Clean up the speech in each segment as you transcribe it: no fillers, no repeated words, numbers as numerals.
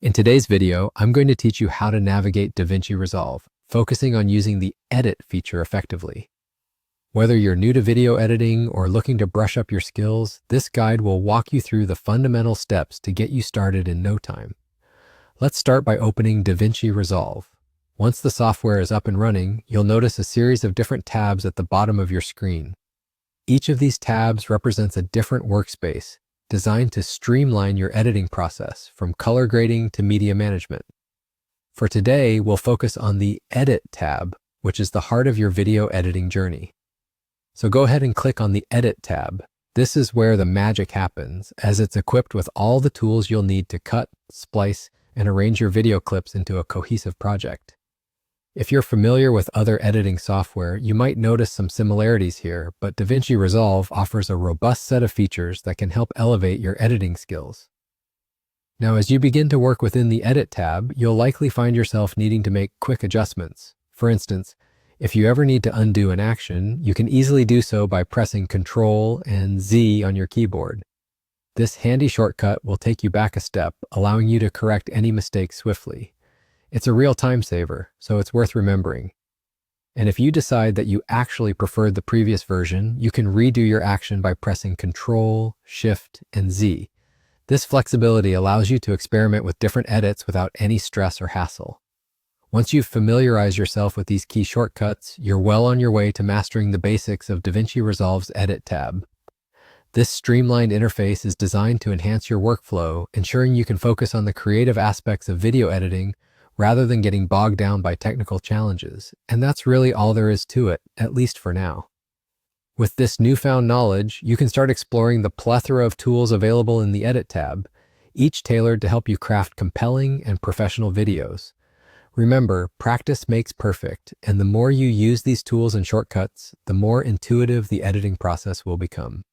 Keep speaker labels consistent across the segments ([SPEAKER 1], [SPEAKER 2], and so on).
[SPEAKER 1] In today's video, I'm going to teach you how to navigate DaVinci Resolve, focusing on using the Edit feature effectively. Whether you're new to video editing or looking to brush up your skills, this guide will walk you through the fundamental steps to get you started in no time. Let's start by opening DaVinci Resolve. Once the software is up and running, you'll notice a series of different tabs at the bottom of your screen. Each of these tabs represents a different workspace, designed to streamline your editing process from color grading to media management. For today, we'll focus on the Edit tab, which is the heart of your video editing journey. So go ahead and click on the Edit tab. This is where the magic happens, as it's equipped with all the tools you'll need to cut, splice, and arrange your video clips into a cohesive project. If you're familiar with other editing software, you might notice some similarities here, but DaVinci Resolve offers a robust set of features that can help elevate your editing skills. Now, as you begin to work within the Edit tab, you'll likely find yourself needing to make quick adjustments. For instance, if you ever need to undo an action, you can easily do so by pressing Ctrl and Z on your keyboard. This handy shortcut will take you back a step, allowing you to correct any mistakes swiftly. It's a real time saver, so it's worth remembering. And if you decide that you actually preferred the previous version, you can redo your action by pressing Ctrl, Shift, and Z. This flexibility allows you to experiment with different edits without any stress or hassle. Once you've familiarized yourself with these key shortcuts, you're well on your way to mastering the basics of DaVinci Resolve's Edit tab. This streamlined interface is designed to enhance your workflow, ensuring you can focus on the creative aspects of video editing rather than getting bogged down by technical challenges. And that's really all there is to it, at least for now. With this newfound knowledge, you can start exploring the plethora of tools available in the Edit tab, each tailored to help you craft compelling and professional videos. Remember, practice makes perfect, and the more you use these tools and shortcuts, the more intuitive the editing process will become.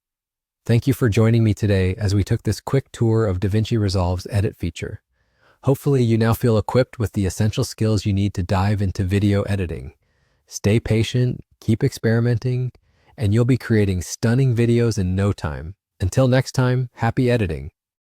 [SPEAKER 1] Thank you for joining me today as we took this quick tour of DaVinci Resolve's Edit feature. Hopefully, you now feel equipped with the essential skills you need to dive into video editing. Stay patient, keep experimenting, and you'll be creating stunning videos in no time. Until next time, happy editing.